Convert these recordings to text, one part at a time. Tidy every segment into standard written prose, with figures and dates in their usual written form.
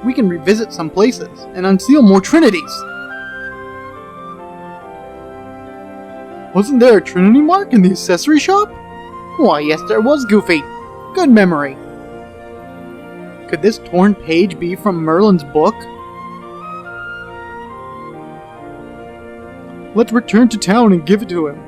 we can revisit some places and unseal more trinities. Wasn't there a trinity mark in the accessory shop? Why, yes there was, Goofy. Good memory. Could this torn page be from Merlin's book? Let's return to town and give it to him.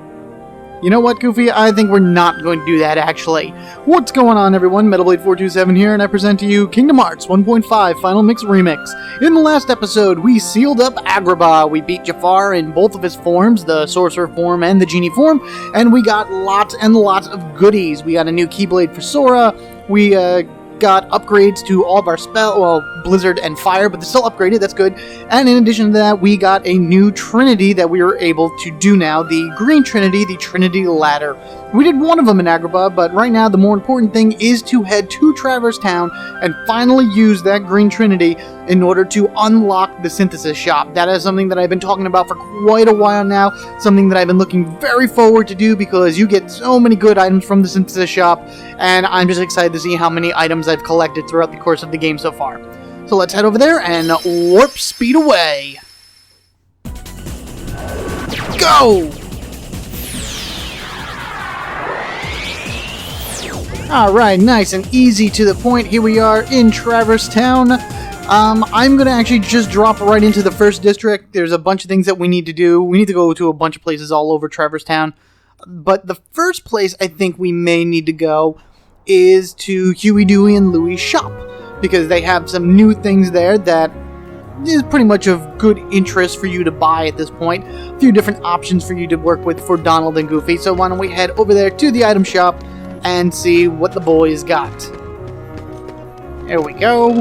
You know what, Goofy? I think we're not going to do that, actually. What's going on, everyone? MetalBlade427 here, and I present to you Kingdom Hearts 1.5 Final Mix Remix. In the last episode, we sealed up Agrabah. We beat Jafar in both of his forms, the Sorcerer form and the Genie form, and we got lots and lots of goodies. We got a new Keyblade for Sora. We got upgrades to all of our Blizzard and Fire, but they're still upgraded, that's good. And in addition to that, we got a new Trinity that we were able to do now, the Green Trinity, the Trinity Ladder. We did one of them in Agrabah, but right now the more important thing is to head to Traverse Town and finally use that Green Trinity in order to unlock the Synthesis Shop. That is something that I've been talking about for quite a while now, something that I've been looking very forward to do because you get so many good items from the Synthesis Shop, and I'm just excited to see how many items I've collected throughout the course of the game so far. So let's head over there and warp speed away. Go! Alright, nice and easy to the point. Here we are in Traverse Town. I'm going to actually just drop right into the first district. There's a bunch of things that we need to do. We need to go to a bunch of places all over Traverse Town. But the first place I think we may need to go is to Huey, Dewey, and Louie's shop, because they have some new things there that is pretty much of good interest for you to buy at this point. A few different options for you to work with for Donald and Goofy. So why don't we head over there to the item shop and see what the boys got. There we go.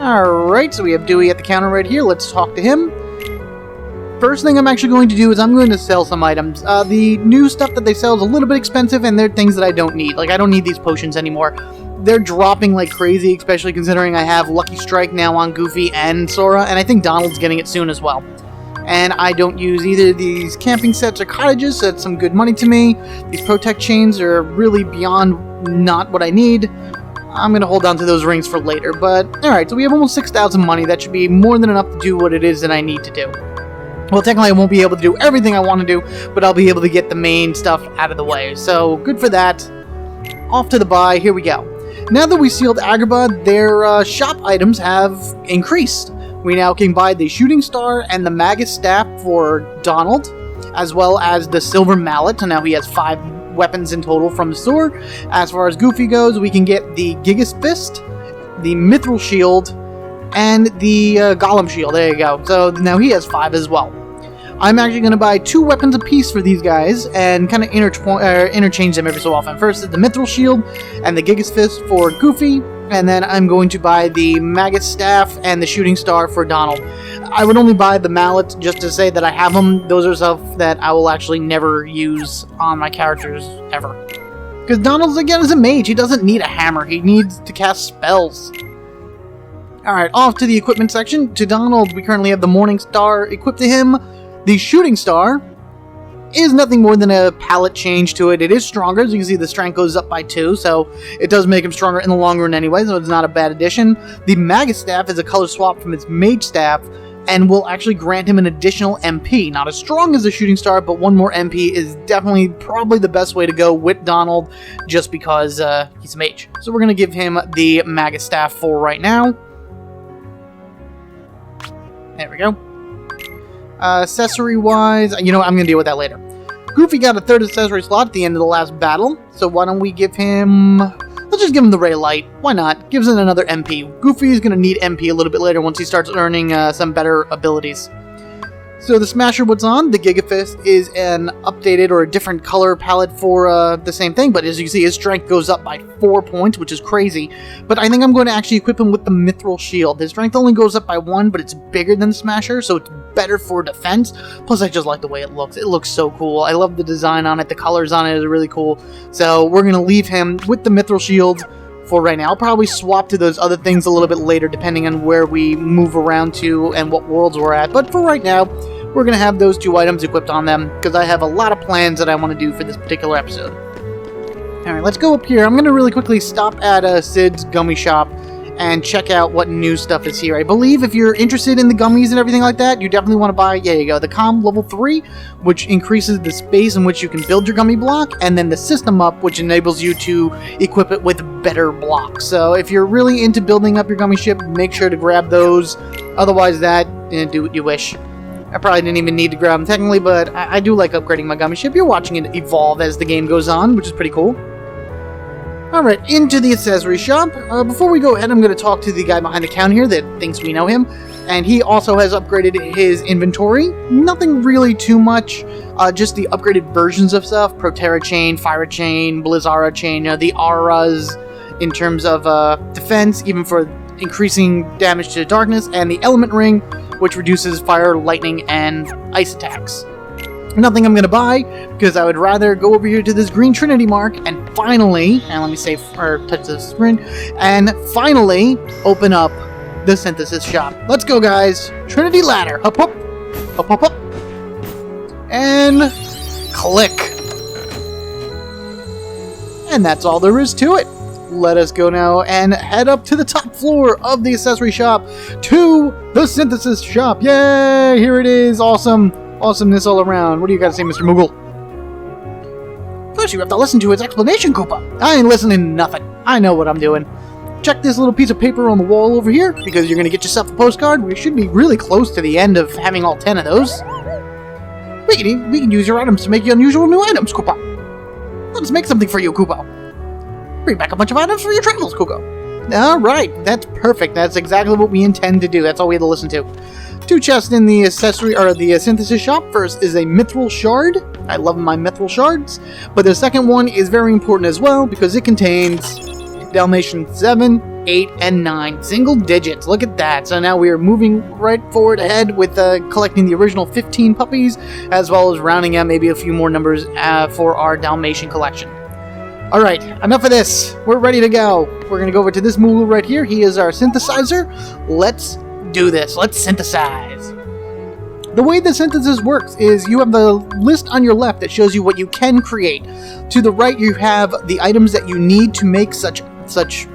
Alright, so we have Dewey at the counter right here. Let's talk to him. First thing I'm actually going to do is I'm going to sell some items. The new stuff that they sell is a little bit expensive, and they're things that I don't need. Like, I don't need these potions anymore. They're dropping like crazy, especially considering I have Lucky Strike now on Goofy and Sora, and I think Donald's getting it soon as well. And I don't use either of these camping sets or cottages, so that's some good money to me. These Protect chains are really beyond not what I need. I'm going to hold on to those rings for later, but alright, so we have almost 6,000 money. That should be more than enough to do what it is that I need to do. Well, technically I won't be able to do everything I want to do, but I'll be able to get the main stuff out of the way. So, good for that. Off to the buy, here we go. Now that we sealed Agrabah, their shop items have increased. We now can buy the Shooting Star and the Magus Staff for Donald, as well as the Silver Mallet, so now he has 5 weapons in total from the store. As far as Goofy goes, we can get the Gigas Fist, the Mithril Shield, and the Golem Shield. There you go. So now he has 5 as well. I'm actually going to buy 2 weapons apiece for these guys and kind of interchange them every so often. First is the Mithril Shield and the Gigas Fist for Goofy, and then I'm going to buy the Magus Staff and the Shooting Star for Donald. I would only buy the mallets just to say that I have them. Those are stuff that I will actually never use on my characters ever. Because Donald's, again, is a mage. He doesn't need a hammer. He needs to cast spells. Alright, off to the equipment section. To Donald, we currently have the Morning Star equipped to him. The Shooting Star is nothing more than a palette change to it. It is stronger. As you can see, the strength goes up by 2, so it does make him stronger in the long run anyway, so it's not a bad addition. The Magus Staff is a color swap from its Mage Staff, and will actually grant him an additional MP. Not as strong as the Shooting Star, but 1 more MP is definitely probably the best way to go with Donald, just because he's a mage. So we're going to give him the Magus Staff for right now. There we go. Accessory-wise, you know what, I'm going to deal with that later. Goofy got a 3rd accessory slot at the end of the last battle, so why don't we give him... Let's just give him the Ray Light. Why not? Gives it another MP. Goofy is going to need MP a little bit later once he starts earning some better abilities. So the Smasher what's on, the Giga Fist is an updated or a different color palette for the same thing, but as you can see, his strength goes up by 4 points, which is crazy. But I think I'm going to actually equip him with the Mithril Shield. His strength only goes up by 1, but it's bigger than the Smasher, so it's better for defense. Plus, I just like the way it looks. It looks so cool. I love the design on it. The colors on it are really cool. So we're going to leave him with the Mithril Shield for right now. I'll probably swap to those other things a little bit later, depending on where we move around to and what worlds we're at. But for right now, we're going to have those 2 items equipped on them, because I have a lot of plans that I want to do for this particular episode. Alright, let's go up here. I'm going to really quickly stop at Sid's Gummy Shop and check out what new stuff is here. I believe if you're interested in the gummies and everything like that, you definitely want to buy, yeah, there you go, the Calm Level 3, which increases the space in which you can build your gummy block, and then the System Up, which enables you to equip it with better blocks. So if you're really into building up your gummy ship, make sure to grab those. Otherwise do what you wish. I probably didn't even need to grab them technically, but I do like upgrading my gummy ship. You're watching it evolve as the game goes on, which is pretty cool. Alright, into the accessory shop. Before we go ahead, I'm going to talk to the guy behind the counter here that thinks we know him. And he also has upgraded his inventory. Nothing really too much, just the upgraded versions of stuff. Proterra Chain, Fire Chain, Blizzara Chain, the Auras in terms of defense, even for increasing damage to darkness. And the Element Ring, which reduces fire, lightning, and ice attacks. Nothing I'm going to buy, because I would rather go over here to this green Trinity mark and finally, and let me save or touch the screen, and finally open up the synthesis shop. Let's go, guys. Trinity ladder. Up, up, up, up, up, and click. And that's all there is to it. Let us go now and head up to the top floor of the accessory shop to the synthesis shop. Yay! Here it is. Awesome. Awesomeness all around. What do you got to say, Mr. Moogle? First, you have to listen to his explanation, Koopa. I ain't listening to nothing. I know what I'm doing. Check this little piece of paper on the wall over here, because you're going to get yourself a postcard. We should be really close to the end of having all 10 of those. We can use your items to make you unusual new items, Koopa. Let's make something for you, Koopa. Bring back a bunch of items for your travels, Koopa. Alright, that's perfect. That's exactly what we intend to do. That's all we had to listen to. 2 chests in the accessory or the synthesis shop. First is a mithril shard. I love my mithril shards. But the second one is very important as well because it contains Dalmatian 7, 8, and 9. Single digits. Look at that. So now we are moving right forward ahead with collecting the original 15 puppies, as well as rounding out maybe a few more numbers for our Dalmatian collection. Alright, enough of this. We're ready to go. We're going to go over to this Moogle right here. He is our synthesizer. Let's do this. Let's synthesize. The way the synthesis works is you have the list on your left that shows you what you can create. To the right, you have the items that you need to make such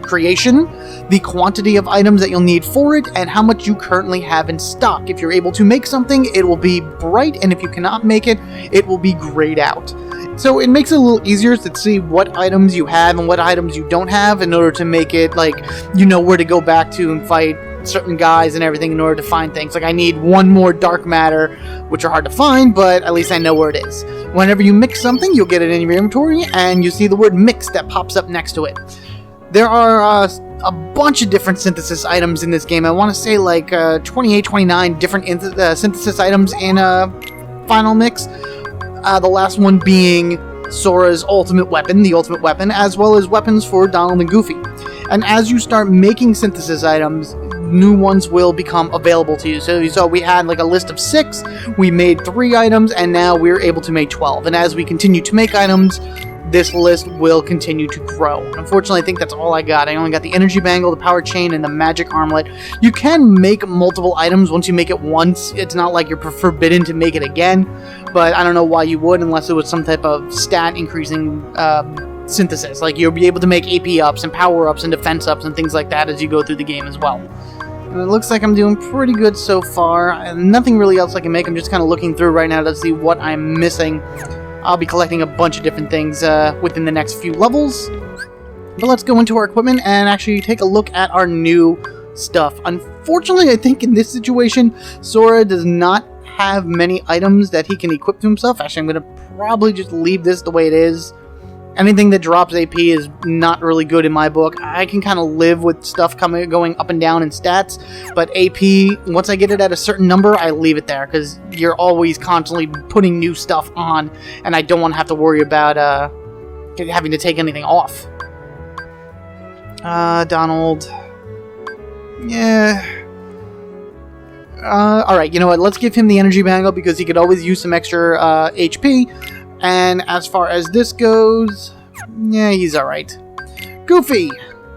creation, the quantity of items that you'll need for it, and how much you currently have in stock. If you're able to make something, it will be bright, and if you cannot make it, it will be grayed out. So it makes it a little easier to see what items you have and what items you don't have in order to make it like you know where to go back to and fight certain guys and everything in order to find things. Like I need one more dark matter, which are hard to find, but at least I know where it is. Whenever you mix something, you'll get it in your inventory, and you see the word mix that pops up next to it. There are a bunch of different synthesis items in this game. I want to say like 28, 29 different synthesis items in Final Mix. The last one being Sora's ultimate weapon, the ultimate weapon, as well as weapons for Donald and Goofy. And as you start making synthesis items, new ones will become available to you. So we had like a list of 6, we made 3 items, and now we're able to make 12. And as we continue to make items, this list will continue to grow. Unfortunately, I think that's all I got. I only got the energy bangle, the power chain, and the magic armlet. You can make multiple items once you make it once. It's not like you're forbidden to make it again, but I don't know why you would unless it was some type of stat increasing synthesis. Like you'll be able to make AP ups and power ups and defense ups and things like that as you go through the game as well. And it looks like I'm doing pretty good so far. And nothing really else I can make. I'm just kind of looking through right now to see what I'm missing. I'll be collecting a bunch of different things within the next few levels. But let's go into our equipment and actually take a look at our new stuff. Unfortunately, I think in this situation, Sora does not have many items that he can equip to himself. Actually, I'm going to probably just leave this the way it is. Anything that drops AP is not really good in my book. I can kind of live with stuff going up and down in stats, but AP, once I get it at a certain number, I leave it there, because you're always constantly putting new stuff on, and I don't want to have to worry about having to take anything off. Donald. Yeah. Alright, you know what, let's give him the energy bangle, because he could always use some extra HP. And as far as this goes, yeah, he's alright. Goofy!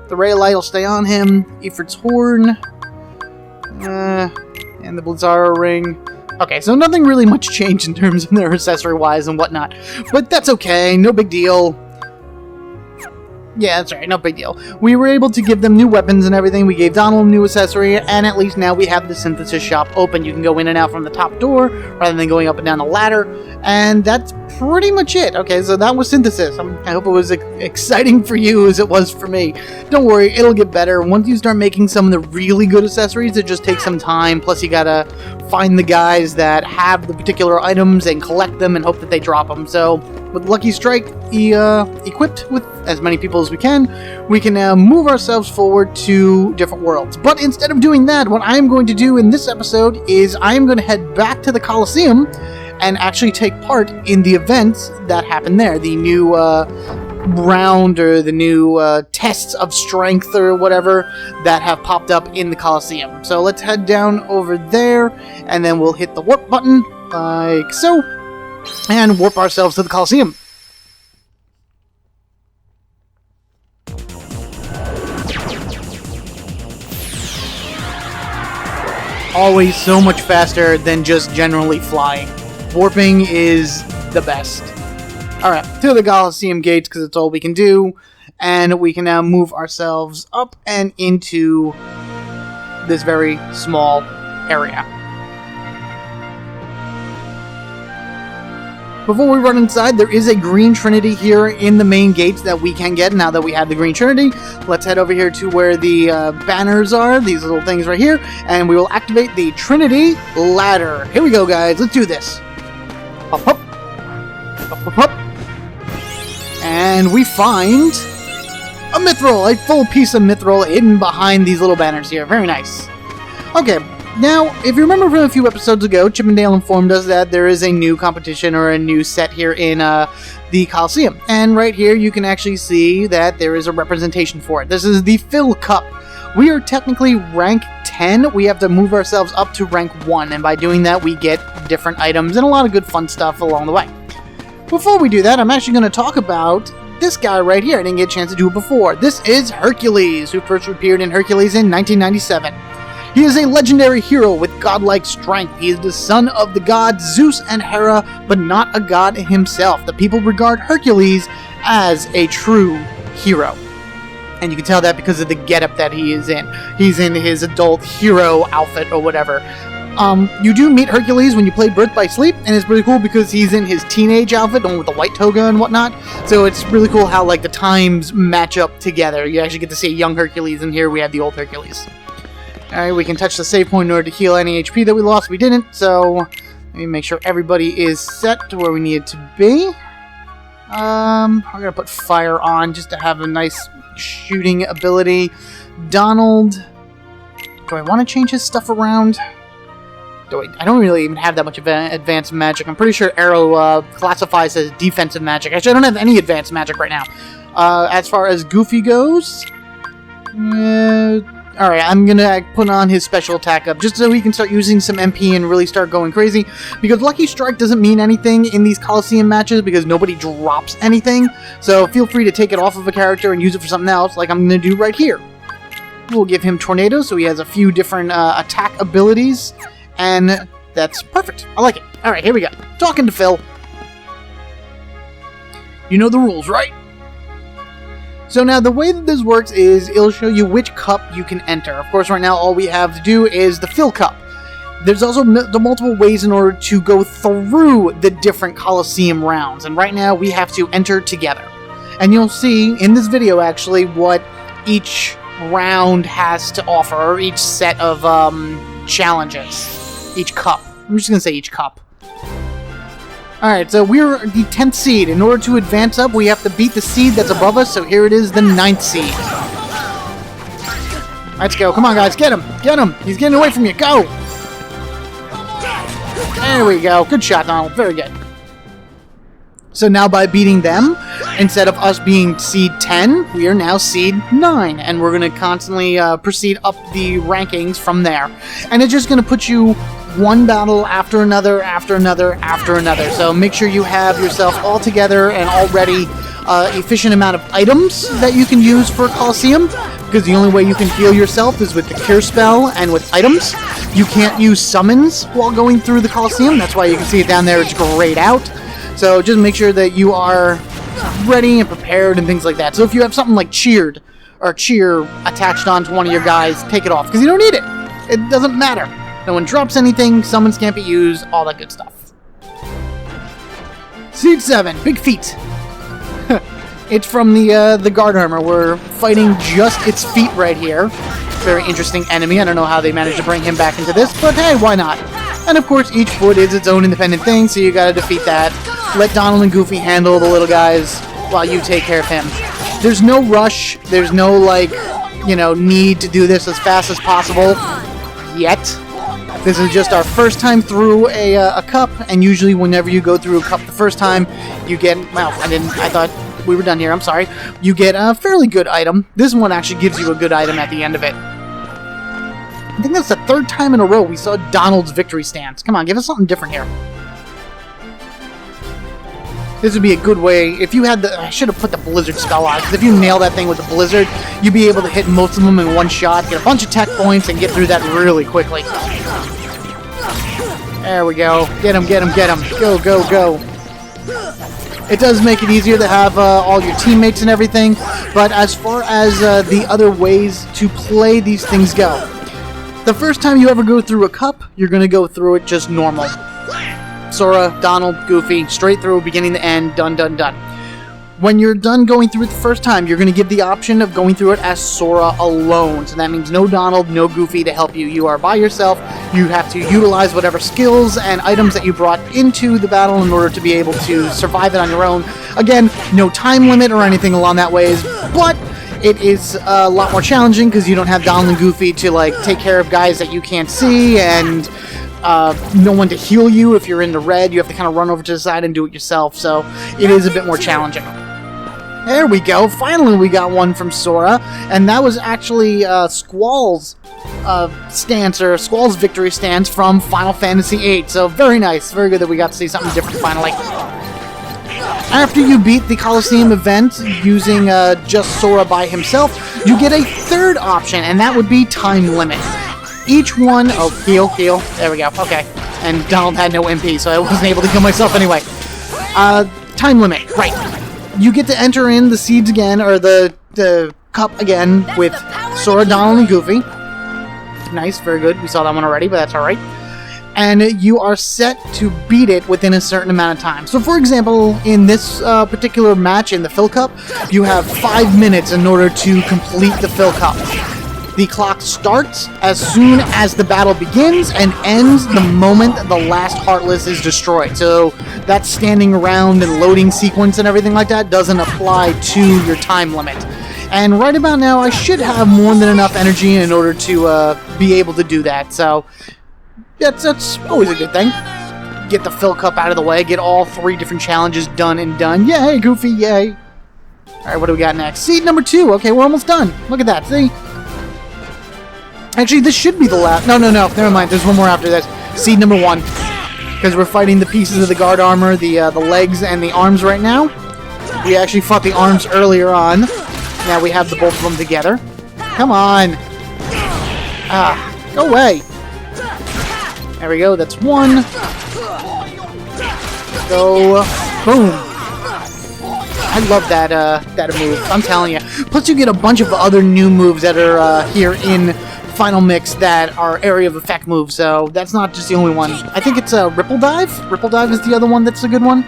The Ray of Light will stay on him. Ifrit's Horn. And the Blizzara Ring. Okay, so nothing really much changed in terms of their accessory-wise and whatnot. But that's okay, no big deal. Yeah, that's right, no big deal. We were able to give them new weapons and everything. We gave Donald a new accessory, and at least now we have the synthesis shop open. You can go in and out from the top door, rather than going up and down the ladder, and that's pretty much it. Okay, so that was synthesis. I hope it was exciting for you as it was for me. Don't worry, it'll get better. Once you start making some of the really good accessories, it just takes some time, plus you gotta find the guys that have the particular items and collect them and hope that they drop them. So, with Lucky Strike equipped with as many people as we can now move ourselves forward to different worlds. But instead of doing that, what I am going to do in this episode is I am going to head back to the Coliseum and actually take part in the events that happen there. The new round or the new tests of strength or whatever that have popped up in the Coliseum. So let's head down over there and then we'll hit the warp button like so and warp ourselves to the Coliseum. Always so much faster than just generally flying. Warping is the best. Alright, to the Coliseum gates because it's all we can do. And we can now move ourselves up and into this very small area. Before we run inside, there is a green trinity here in the main gates that we can get now that we have the green trinity. Let's head over here to where the banners are, these little things right here, and we will activate the Trinity Ladder. Here we go, guys. Let's do this. Up, up. Up, up, up. And we find a mithril, a full piece of mithril hidden behind these little banners here. Very nice. Okay. Now, if you remember from a few episodes ago, Chippendale informed us that there is a new competition or a new set here in the Coliseum. And right here, you can actually see that there is a representation for it. This is the Phil Cup. We are technically rank 10. We have to move ourselves up to rank 1. And by doing that, we get different items and a lot of good fun stuff along the way. Before we do that, I'm actually going to talk about this guy right here. I didn't get a chance to do it before. This is Hercules, who first appeared in Hercules in 1997. He is a legendary hero with godlike strength. He is the son of the gods Zeus and Hera, but not a god himself. The people regard Hercules as a true hero. And you can tell that because of the getup that he is in. He's in his adult hero outfit or whatever. You do meet Hercules when you play Birth by Sleep, and it's really cool because he's in his teenage outfit, with the white toga and whatnot. So it's really cool how the times match up together. You actually get to see a young Hercules, and here we have the old Hercules. Alright, we can touch the save point in order to heal any HP that we lost. We didn't, so let me make sure everybody is set to where we need it to be. I'm going to put fire on just to have a nice shooting ability. Donald, do I want to change his stuff around? I don't really even have that much advanced magic. I'm pretty sure Arrow classifies as defensive magic. Actually, I don't have any advanced magic right now. As far as Goofy goes... Alright, I'm gonna put on his special attack up just so he can start using some MP and really start going crazy. Because Lucky Strike doesn't mean anything in these Coliseum matches because nobody drops anything. So feel free to take it off of a character and use it for something else like I'm gonna do right here. We'll give him Tornado so he has a few different attack abilities. And that's perfect. I like it. Alright, here we go. Talking to Phil. You know the rules, right? So now the way that this works is it'll show you which cup you can enter. Of course, right now all we have to do is the Phil Cup. There's also the multiple ways in order to go through the different Coliseum rounds. And right now we have to enter together. And you'll see in this video actually what each round has to offer, or each set of challenges. Each cup. I'm just going to say each cup. Alright, so we're the 10th seed. In order to advance up, we have to beat the seed that's above us, so here it is, the 9th seed. Let's go. Come on, guys. Get him. Get him. He's getting away from you. Go. There we go. Good shot, Donald. Very good. So now by beating them, instead of us being seed 10, we are now seed 9. And we're going to constantly proceed up the rankings from there. And it's just going to put you one battle after another, after another, after another. So make sure you have yourself all together and already efficient amount of items that you can use for Coliseum, because the only way you can heal yourself is with the Cure Spell and with items. You can't use summons while going through the Coliseum. That's why you can see it down there. It's grayed out. So just make sure that you are ready and prepared and things like that. So if you have something like cheered or cheer attached onto one of your guys, take it off because you don't need it. It doesn't matter. No one drops anything, summons can't be used, all that good stuff. Seed 7, Big Feet. It's from the guard armor. We're fighting just its feet right here. Very interesting enemy. I don't know how they managed to bring him back into this, but hey, why not? And of course, each foot is its own independent thing, so you gotta defeat that. Let Donald and Goofy handle the little guys while you take care of him. There's no rush. There's no, like, you know, need to do this as fast as possible yet. This is just our first time through a cup, and usually whenever you go through a cup the first time, you get, well, I thought we were done here, I'm sorry. You get a fairly good item. This one actually gives you a good item at the end of it. I think that's the third time in a row we saw Donald's victory stance. Come on, give us something different here. This would be a good way, if you had the, I should have put the Blizzard spell on, because if you nail that thing with the Blizzard, you'd be able to hit most of them in one shot, get a bunch of tech points, and get through that really quickly. There we go. Get him, get him, get him. Go, go, go. It does make it easier to have all your teammates and everything, but as far as the other ways to play these things go, the first time you ever go through a cup, you're going to go through it just normal. Sora, Donald, Goofy, straight through, beginning to end, done, done, done. When you're done going through it the first time, you're going to give the option of going through it as Sora alone. So that means no Donald, no Goofy to help you. You are by yourself. You have to utilize whatever skills and items that you brought into the battle in order to be able to survive it on your own. Again, no time limit or anything along that ways, but it is a lot more challenging because you don't have Donald and Goofy to, like, take care of guys that you can't see, and no one to heal you if you're in the red. You have to kind of run over to the side and do it yourself, so it is a bit more challenging. There we go. Finally, we got one from Sora, and that was actually Squall's stance, or Squall's victory stance from Final Fantasy VIII. So very nice. Very good that we got to see something different finally. After you beat the Coliseum event using just Sora by himself, you get a third option, and that would be time limit. Each one... Oh, heal, heal. There we go. Okay. And Donald had no MP, so I wasn't able to kill myself anyway. Time limit. Right. You get to enter in the seeds again, or the cup again, with Sora, Donald, and Goofy. Nice, very good. We saw that one already, but that's alright. And you are set to beat it within a certain amount of time. So, for example, in this particular match in the Fill Cup, you have 5 minutes in order to complete the Fill Cup. The clock starts as soon as the battle begins and ends the moment the last Heartless is destroyed. So that standing around and loading sequence and everything like that doesn't apply to your time limit. And right about now, I should have more than enough energy in order to be able to do that. So that's always a good thing. Get the Fill Cup out of the way, get all 3 different challenges done and done. Yay, Goofy, yay. Alright, what do we got next? Seed number 2. Okay, we're almost done. Look at that, see? Actually, this should be the last. No, never mind. There's one more after this. Seed number 1. Because we're fighting the pieces of the guard armor, the legs and the arms right now. We actually fought the arms earlier on. Now we have the both of them together. Come on. Go away. There we go. That's 1. Go. Boom. I love that move. I'm telling you. Plus, you get a bunch of other new moves that are here in Final Mix that are area of effect moves, so that's not just the only one. I think it's a Ripple Dive. Ripple Dive is the other one that's a good one.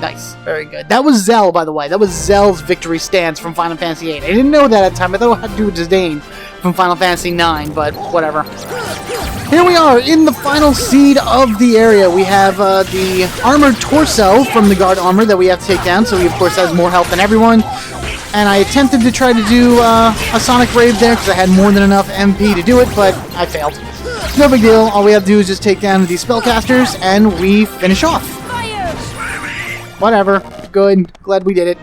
Nice. Very good. That was Zell, by the way. That was Zell's victory stance from Final Fantasy VIII. I didn't know that at the time. I thought it had to do with Disdain from Final Fantasy IX, but whatever. Here we are in the final seed of the area. We have the armored torso from the guard armor that we have to take down, so he of course has more health than everyone. And I attempted to try to do a Sonic Rave there because I had more than enough MP to do it, but I failed. No big deal. All we have to do is just take down these spellcasters, and we finish off. Whatever. Good. Glad we did it.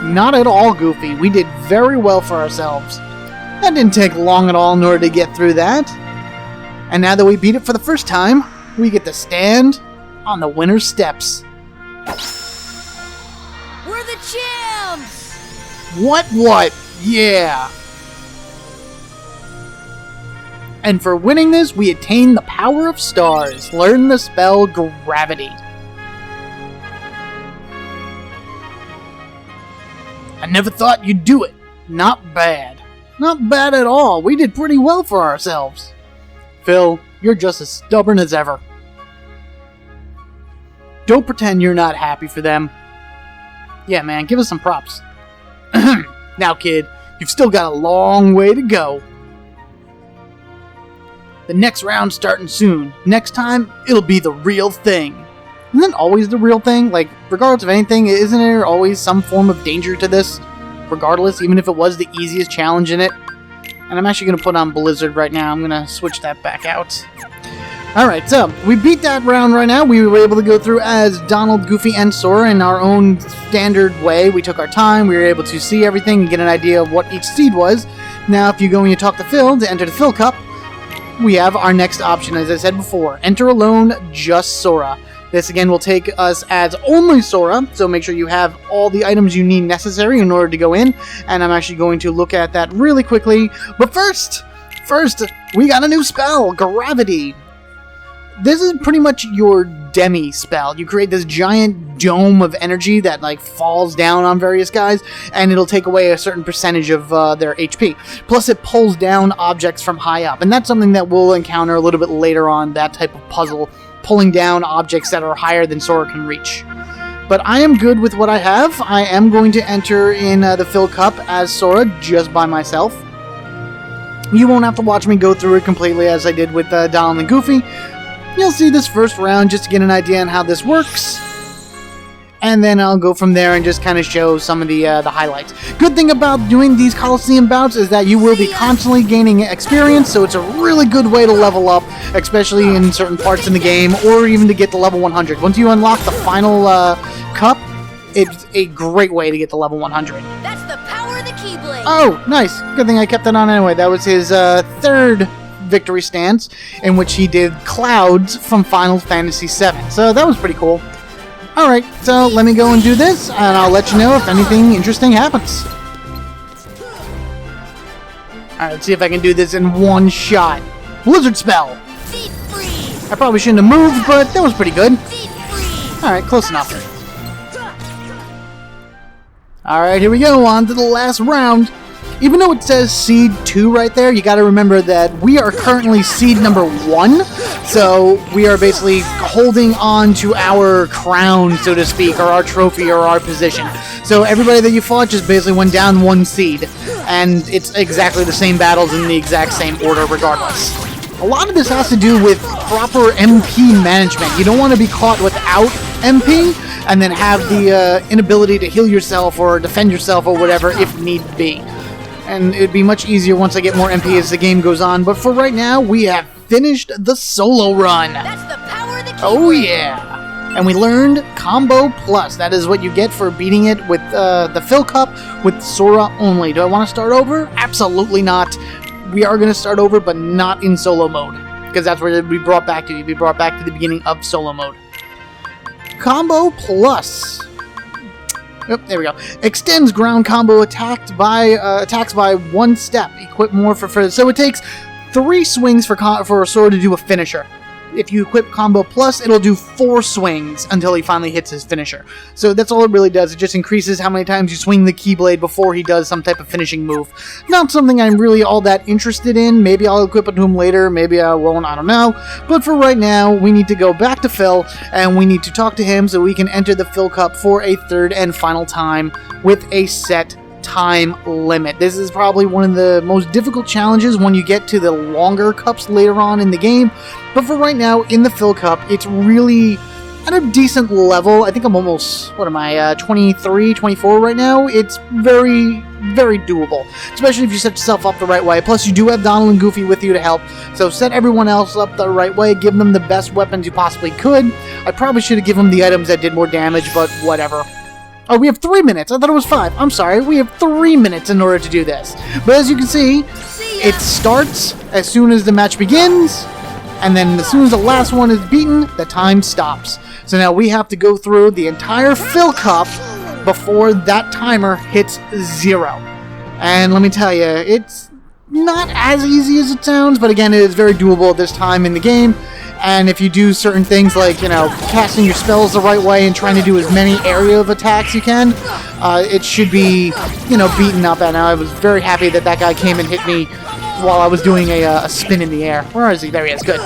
Not at all, Goofy. We did very well for ourselves. That didn't take long at all in order to get through that. And now that we beat it for the first time, we get to stand on the winner's steps. We're the champs! What? Yeah. And for winning this, we attain the power of stars. Learn the spell Gravity. I never thought you'd do it. Not bad. Not bad at all. We did pretty well for ourselves. Phil, you're just as stubborn as ever. Don't pretend you're not happy for them. Yeah, man, give us some props. Now, kid, you've still got a long way to go. The next round's starting soon. Next time, it'll be the real thing. Isn't it always the real thing? Like, regardless of anything, isn't there always some form of danger to this? Regardless, even if it was the easiest challenge in it. And I'm actually going to put on Blizzard right now. I'm going to switch that back out. Alright, so, we beat that round right now. We were able to go through as Donald, Goofy, and Sora in our own standard way. We took our time, we were able to see everything and get an idea of what each seed was. Now, if you go and you talk to Phil to enter the Phil Cup, we have our next option, as I said before. Enter alone, just Sora. This, again, will take us as only Sora, so make sure you have all the items you need necessary in order to go in. And I'm actually going to look at that really quickly. But first, we got a new spell, Gravity. This is pretty much your demi spell. You create this giant dome of energy that like falls down on various guys, and it'll take away a certain percentage of their HP. Plus it pulls down objects from high up, and that's something that we'll encounter a little bit later on, that type of puzzle, pulling down objects that are higher than Sora can reach. But I am good with what I have. I am going to enter in the Phil Cup as Sora just by myself. You won't have to watch me go through it completely as I did with Donald and Goofy. You'll see this first round just to get an idea on how this works. And then I'll go from there and just kind of show some of the highlights. Good thing about doing these Coliseum bouts is that you will be constantly gaining experience, so it's a really good way to level up, especially in certain parts in the game, or even to get to level 100. Once you unlock the final cup, it's a great way to get to level 100. That's the power of the Keyblade. Oh, nice. Good thing I kept that on anyway. That was his third victory stance, in which he did Clouds from Final Fantasy VII. So that was pretty cool. Alright, so let me go and do this, and I'll let you know if anything interesting happens. Alright, let's see if I can do this in one shot. Blizzard spell! Feet free. I probably shouldn't have moved, but that was pretty good. Feet free. Alright, close enough. Alright, here we go, on to the last round. Even though it says Seed 2 right there, you gotta remember that we are currently Seed number 1, so we are basically holding on to our crown, so to speak, or our trophy, or our position. So everybody that you fought just basically went down 1 seed, and it's exactly the same battles in the exact same order regardless. A lot of this has to do with proper MP management. You don't want to be caught without MP, and then have the inability to heal yourself or defend yourself or whatever if need be. And it'd be much easier once I get more MP as the game goes on. But for right now, we have finished the solo run. That's the power of the Keyblade. Oh yeah! And we learned Combo Plus. That is what you get for beating it with the Phil Cup with Sora only. Do I want to start over? Absolutely not. We are going to start over, but not in solo mode. Because that's where you'll be brought back to. You'll be brought back to the beginning of solo mode. Combo Plus. Yep, there we go. Extends ground combo attacks by 1 step. Equip more for further. So it takes 3 swings for Sora to do a finisher. If you equip Combo Plus, it'll do 4 swings until he finally hits his finisher. So that's all it really does. It just increases how many times you swing the Keyblade before he does some type of finishing move. Not something I'm really all that interested in. Maybe I'll equip it to him later. Maybe I won't. I don't know. But for right now, we need to go back to Phil, and we need to talk to him so we can enter the Phil Cup for a third and final time with a set time limit. This is probably one of the most difficult challenges when you get to the longer cups later on in the game. But for right now, in the Phil Cup, it's really at a decent level. I think I'm almost, 23, 24 right now? It's very, very doable, especially if you set yourself up the right way. Plus, you do have Donald and Goofy with you to help, so set everyone else up the right way. Give them the best weapons you possibly could. I probably should have given them the items that did more damage, but whatever. Oh, we have 3 minutes. I thought it was 5. I'm sorry. We have 3 minutes in order to do this. But as you can see, it starts as soon as the match begins, and then as soon as the last one is beaten, the time stops. So now we have to go through the entire Phil Cup before that timer hits 0. And let me tell you, it's not as easy as it sounds, but again, it is very doable at this time in the game. And if you do certain things like, you know, casting your spells the right way and trying to do as many area of attacks you can, it should be, you know, beaten up. And I was very happy that that guy came and hit me while I was doing a spin in the air. Where is he? There he is. Good.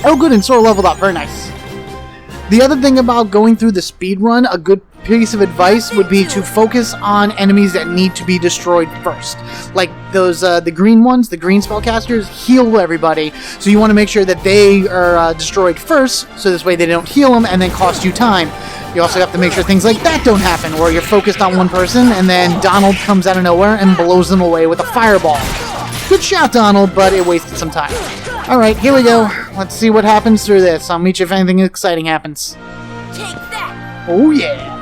Oh, good. And Sora leveled up. Very nice. The other thing about going through the speed run, a good piece of advice would be to focus on enemies that need to be destroyed first. Like those, the green ones, the green spellcasters, heal everybody. So you want to make sure that they are destroyed first, so this way they don't heal them and then cost you time. You also have to make sure things like that don't happen, where you're focused on one person and then Donald comes out of nowhere and blows them away with a fireball. Good shot, Donald, but it wasted some time. Alright, here we go. Let's see what happens through this. I'll meet you if anything exciting happens. Take that! Oh, yeah.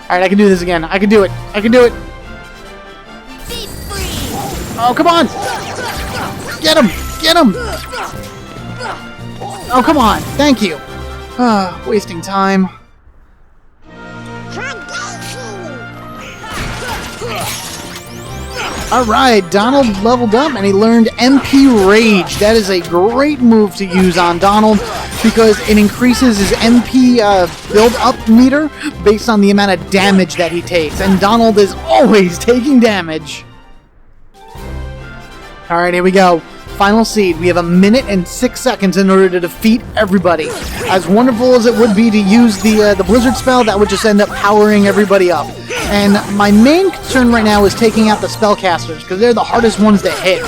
Alright, I can do this again. I can do it. I can do it. Be free! Oh, come on! Get him! Get him! Oh, come on! Thank you. Wasting time. Alright, Donald leveled up and he learned MP Rage. That is a great move to use on Donald because it increases his MP build-up meter based on the amount of damage that he takes. And Donald is always taking damage. Alright, here we go. Final seed. We have 1 minute and 6 seconds in order to defeat everybody. As wonderful as it would be to use the Blizzard spell, that would just end up powering everybody up. And my main concern right now is taking out the spellcasters, because they're the hardest ones to hit.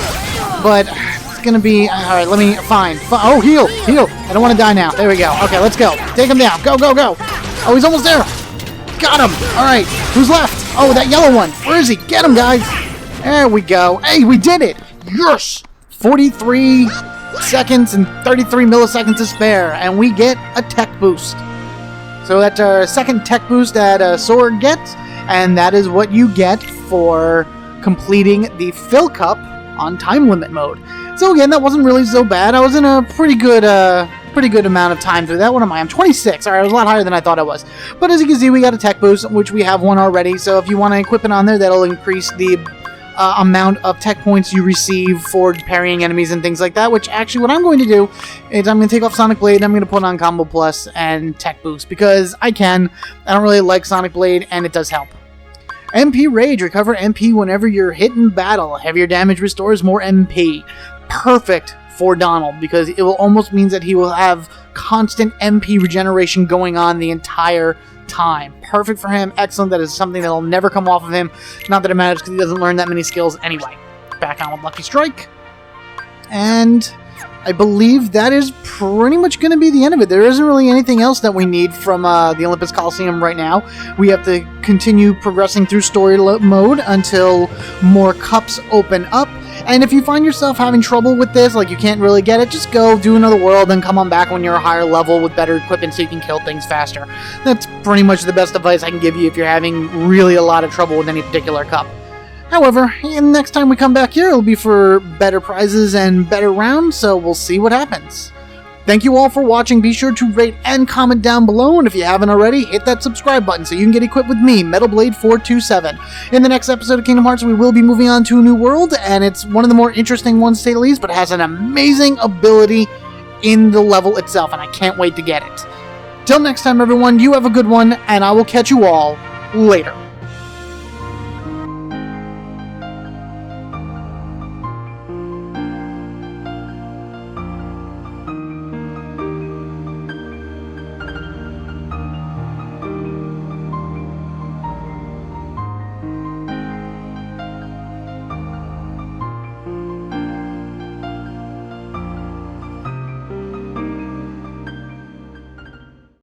But it's going to be... Alright, let me... Fine. Oh, heal! Heal! I don't want to die now. There we go. Okay, let's go. Take him down. Go, go, go! Oh, he's almost there! Got him! Alright, who's left? Oh, that yellow one. Where is he? Get him, guys! There we go. Hey, we did it! Yes! 43 seconds and 33 milliseconds to spare, and we get a tech boost. So that's our second tech boost that Sora gets, and that is what you get for completing the Fill Cup on time limit mode. So again, that wasn't really so bad. I was in a pretty good amount of time through that. What am I? I'm 26. Alright, I was a lot higher than I thought I was. But as you can see, we got a tech boost, which we have one already. So if you want to equip it on there, that'll increase the amount of tech points you receive for parrying enemies and things like that, which actually what I'm going to do is I'm going to take off Sonic Blade and I'm going to put on Combo Plus and Tech Boost because I can. I don't really like Sonic Blade and it does help. MP Rage. Recover MP whenever you're hit in battle. Heavier damage restores more MP. Perfect for Donald because it will almost means that he will have constant MP regeneration going on the entire time. Perfect for him. Excellent. That is something that will never come off of him. Not that it matters because he doesn't learn that many skills anyway. Back on with Lucky Strike. And I believe that is pretty much going to be the end of it. There isn't really anything else that we need from the Olympus Coliseum right now. We have to continue progressing through story mode until more cups open up. And if you find yourself having trouble with this, like you can't really get it, just go do another world and come on back when you're a higher level with better equipment so you can kill things faster. That's pretty much the best advice I can give you if you're having really a lot of trouble with any particular cup. However, next time we come back here, it'll be for better prizes and better rounds, so we'll see what happens. Thank you all for watching. Be sure to rate and comment down below, and if you haven't already, hit that subscribe button so you can get equipped with me, MetalBlade427. In the next episode of Kingdom Hearts, we will be moving on to a new world, and it's one of the more interesting ones to say the least, but it has an amazing ability in the level itself, and I can't wait to get it. Till next time, everyone, you have a good one, and I will catch you all later.